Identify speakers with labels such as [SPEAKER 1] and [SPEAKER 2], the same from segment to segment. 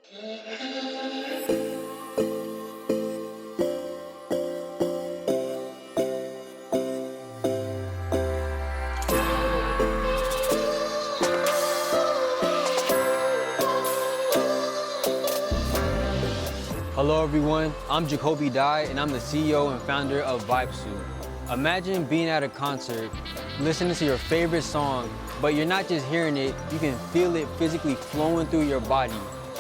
[SPEAKER 1] Hello everyone, I'm Jacoby Dye and I'm the CEO and founder of VibeSuit. Imagine being at a concert, listening to your favorite song, but you're not just hearing it, you can feel it physically flowing through your body.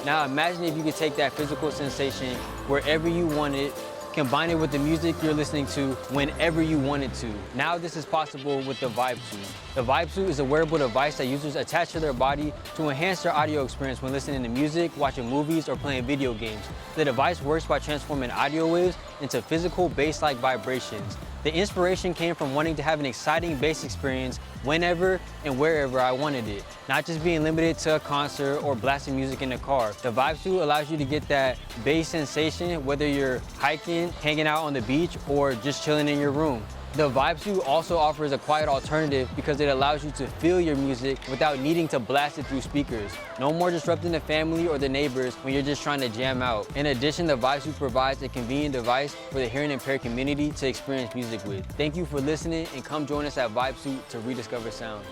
[SPEAKER 1] Now imagine if you could take that physical sensation wherever you want it, combine it with the music you're listening to whenever you want it to. Now this is possible with the VibeSuit. The VibeSuit is a wearable device that users attach to their body to enhance their audio experience when listening to music, watching movies, or playing video games. The device works by transforming audio waves into physical bass-like vibrations. The inspiration came from wanting to have an exciting bass experience whenever and wherever I wanted it, not just being limited to a concert or blasting music in the car. The VibeSuit allows you to get that bass sensation whether you're hiking, hanging out on the beach, or just chilling in your room. The VibeSuit also offers a quiet alternative because it allows you to feel your music without needing to blast it through speakers. No more disrupting the family or the neighbors when you're just trying to jam out. In addition, the VibeSuit provides a convenient device for the hearing impaired community to experience music with. Thank you for listening and come join us at VibeSuit to rediscover sound.